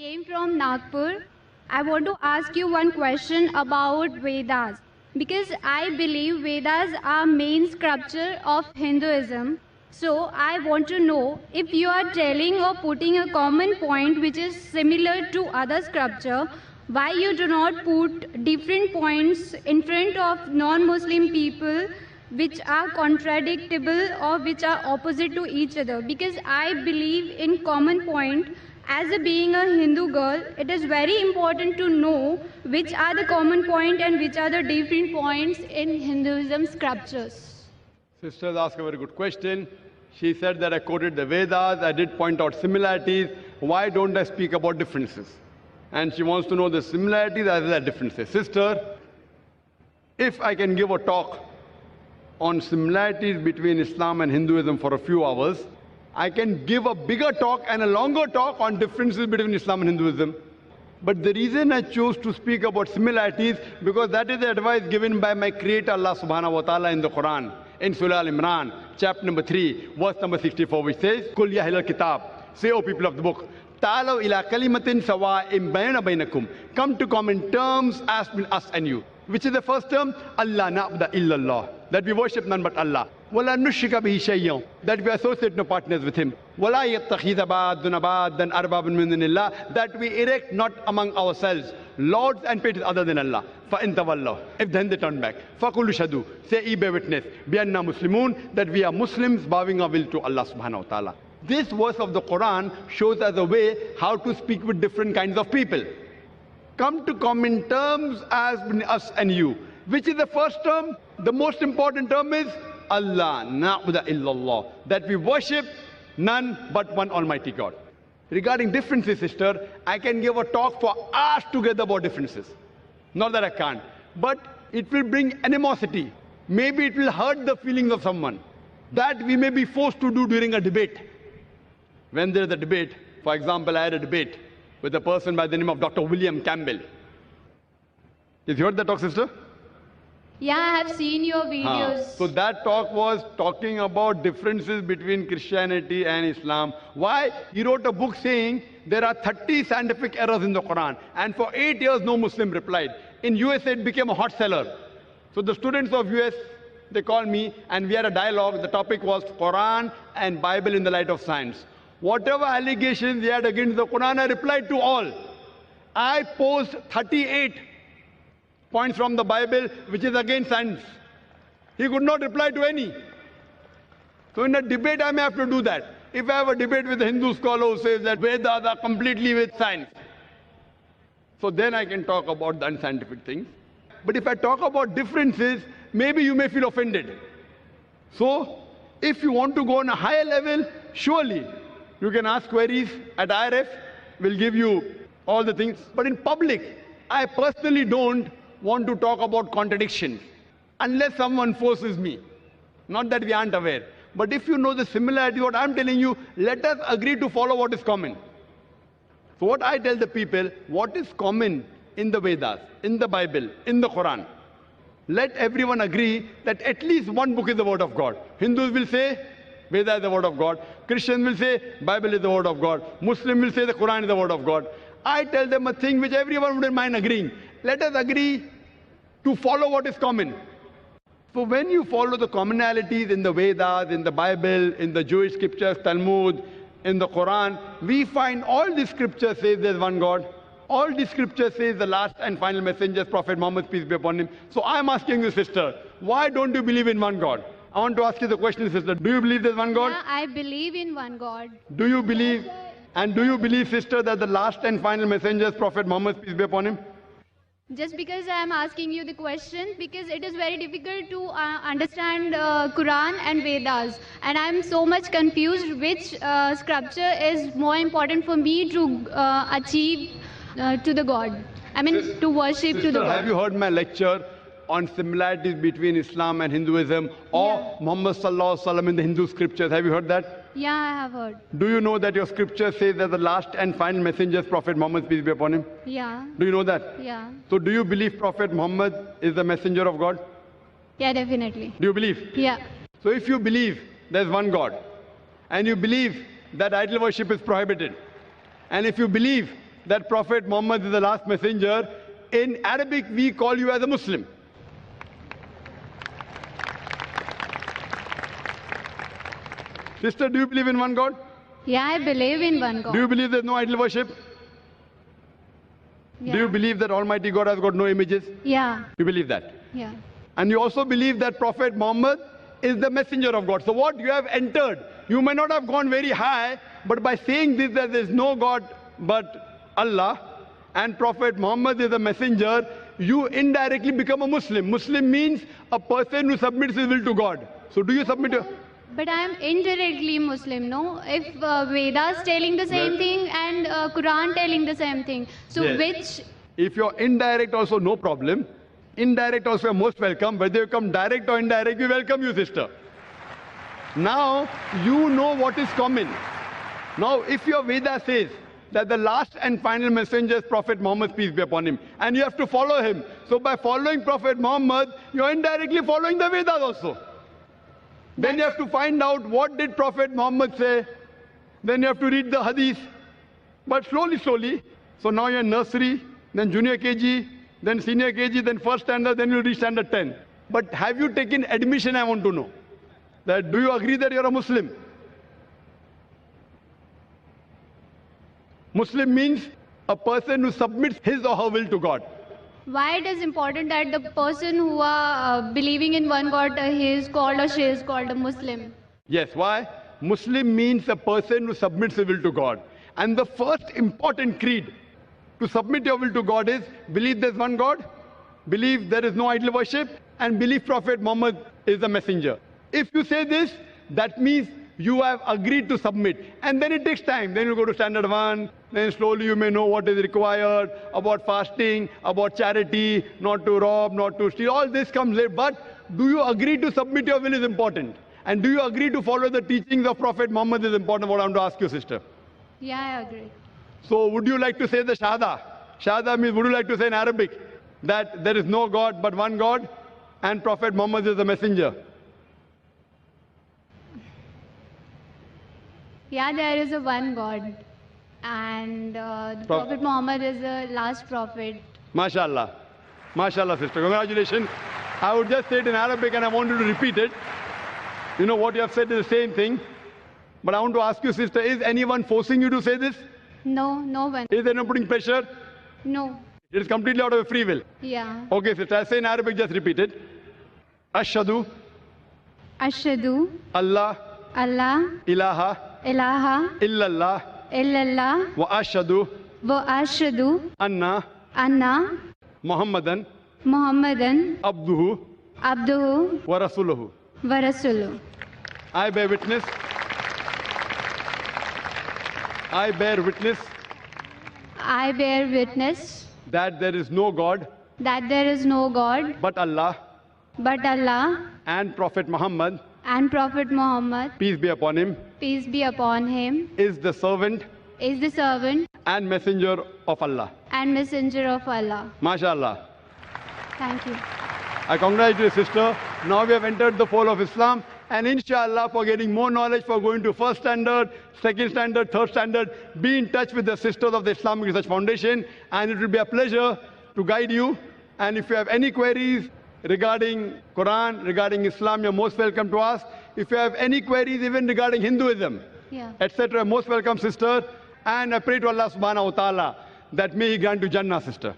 came from Nagpur. I want to ask you one question about Vedas because I believe Vedas are main scripture of Hinduism. So I want to know if you are telling or putting a common point which is similar to other scripture, why you do not put different points in front of non-Muslim people which are contradictable or which are opposite to each other, because I believe in common point. As a being a Hindu girl, it is very important to know which are the common point and which are the different points in Hinduism scriptures. Sisters ask a very good question. She said that I quoted the Vedas, I did point out similarities. Why don't I speak about differences? And she wants to know the similarities as well as differences. Sister, if I can give a talk on similarities between Islam and Hinduism for a few hours, I can give a bigger talk and a longer talk on differences between Islam and Hinduism. But the reason I chose to speak about similarities, because that is the advice given by my Creator Allah subhanahu wa ta'ala in the Quran, in Surah Al-Imran, chapter number 3, verse number 64, which says, Kul ya ahlal kitab, say, O people of the book, ta'alaw ila kalimatin sawa'im bayna bainakum, come to common terms as between us and you. Which is the first term? Allah na'budu illallah, that we worship none but Allah. Wala nushrika bihi shay'an, that we associate no partners with Him. Wala yattakhidha ba'duna ba'dan arbabun min dunillah, that we erect not among ourselves lords and patrons other than Allah. Fa in tawallaw, if then they turn back. Faqulu shadu, say ye bear witness, bi anna muslimun, that we are Muslims bowing our will to Allah subhanahu wa ta'ala. This verse of the Quran shows us a way how to speak with different kinds of people. Come to common terms as between us and you. Which is the first term? The most important term is Allah na'budu illallah, that we worship none but one Almighty God. Regarding differences, sister, I can give a talk for hours together about differences. Not that I can't, but it will bring animosity. Maybe it will hurt the feelings of someone. That we may be forced to do during a debate. When there is a debate, for example, I had a debate with a person by the name of Dr. William Campbell. Have you heard that talk, sister? Yeah, I have seen your videos. So that talk was talking about differences between Christianity and Islam. Why? He wrote a book saying there are 30 scientific errors in the Quran. And for 8 years, no Muslim replied. In USA, it became a hot seller. So the students of US, they called me and we had a dialogue. The topic was Quran and Bible in the light of science. Whatever allegations he had against the Quran, I replied to all. I posed 38 points from the Bible, which is against science. He could not reply to any. So in a debate, I may have to do that. If I have a debate with a Hindu scholar who says that Vedas are completely with science, so then I can talk about the unscientific things. But if I talk about differences, maybe you may feel offended. So if you want to go on a higher level, surely you can ask queries at IRF. We'll give you all the things. But in public, I personally don't want to talk about contradictions unless someone forces me. Not that we aren't aware. But if you know the similarity, what I'm telling you, let us agree to follow what is common. So what I tell the people, what is common in the Vedas, in the Bible, in the Quran? Let everyone agree that at least one book is the word of God. Hindus will say, Veda is the word of God. Christians will say, Bible is the word of God. Muslim will say the Quran is the word of God. I tell them a thing which everyone wouldn't mind agreeing. Let us agree to follow what is common. So when you follow the commonalities in the Vedas, in the Bible, in the Jewish scriptures, Talmud, in the Quran, we find all the scriptures say there's one God. All the scriptures say the last and final messenger is Prophet Muhammad, peace be upon him. So I'm asking you, sister, why don't you believe in one God? I want to ask you the question, sister. Do you believe there's one God? Yeah, I believe in one God. Do you believe, and do you believe, sister, that the last and final messenger is Prophet Muhammad, peace be upon him? Just because I am asking you the question, because it is very difficult to understand Quran and Vedas, and I am so much confused which scripture is more important for me to achieve to the God. I mean, to worship sister, to the God. Have you heard my lecture on similarities between Islam and Hinduism, or Muhammad Sallallahu Alaihi Wasallam in the Hindu scriptures? Have you heard that? Yeah, I have heard. Do you know that your scripture says that the last and final messenger is Prophet Muhammad, peace be upon him? Yeah. Do you know that? Yeah. So do you believe Prophet Muhammad is the messenger of God? Yeah, definitely. Do you believe? Yeah. So if you believe there's one God, and you believe that idol worship is prohibited, and if you believe that Prophet Muhammad is the last messenger, in Arabic we call you as a Muslim. Sister, do you believe in one God? Yeah, I believe in one God. Do you believe there's no idol worship? Yeah. Do you believe that Almighty God has got no images? Yeah. You believe that? Yeah. And you also believe that Prophet Muhammad is the messenger of God. So what you have entered, you may not have gone very high, but by saying this, that there is no God but Allah, and Prophet Muhammad is a messenger, you indirectly become a Muslim. Muslim means a person who submits his will to God. So do you submit your... But I am indirectly Muslim, no? If Vedas telling the same thing and Quran telling the same thing. So Yes. which... If you're indirect also, no problem. Indirect also, you're most welcome. Whether you come direct or indirect, we welcome you, sister. Now, you know what is common. Now, if your Veda says that the last and final messenger is Prophet Muhammad, peace be upon him, and you have to follow him. So by following Prophet Muhammad, you're indirectly following the Vedas also. Then you have to find out what did Prophet Muhammad say. Then you have to read the hadith. But slowly, slowly. So now you're in nursery, then junior KG, then senior KG, then first standard, then you'll reach standard 10. But have you taken admission, I want to know. That do you agree that you're a Muslim? Muslim means a person who submits his or her will to God. Why it is important that the person who are believing in one God, he is called or she is called a Muslim? Yes, why? Muslim means a person who submits his will to God. And the first important creed to submit your will to God is believe there's one God, believe there is no idol worship, and believe Prophet Muhammad is the messenger. If you say this, that means you have agreed to submit. And then it takes time. Then you go to standard 1, then slowly you may know what is required about fasting, about charity, not to rob, not to steal. All this comes later. But do you agree to submit your will is important. And do you agree to follow the teachings of Prophet Muhammad is important, what I want to ask you, sister. Yeah, I agree. So would you like to say the Shahada? Shahada means, would you like to say in Arabic that there is no God but one God and Prophet Muhammad is the messenger? Yeah, there is a one God. And the Prophet Muhammad is the last prophet. MashaAllah. MashaAllah, sister. Congratulations. I would just say it in Arabic and I want you to repeat it. You know what you have said is the same thing. But I want to ask you, sister, is anyone forcing you to say this? No, no one. Is anyone putting pressure? No. It is completely out of your free will. Yeah. Okay, sister. I say in Arabic, just repeat it. Ashhadu Ashhadu Allah Allah ilaha ilaha illallah illallah wa ashhadu wa ashhadu anna anna Muhammadan Muhammadan abduhu abduhu wa rasuluhu. wa rasuluhu. I bear witness. I bear witness I bear witness that there is no God that there is no God but Allah but Allah and Prophet Muhammad, and Prophet Muhammad, peace be upon him, peace be upon him, is the servant is the servant and messenger of Allah. and messenger of Allah. MashaAllah. Thank you. I congratulate you, sister. Now we have entered the fold of Islam. And inshallah, for getting more knowledge, for going to first standard, second standard, third standard, be in touch with the sisters of the Islamic Research Foundation. And it will be a pleasure to guide you. And if you have any queries regarding Quran, regarding Islam, you're most welcome to ask. If you have any queries even regarding Hinduism, Yeah. etc., most welcome, sister. And I pray to Allah subhanahu wa ta'ala that may He grant you Jannah, sister.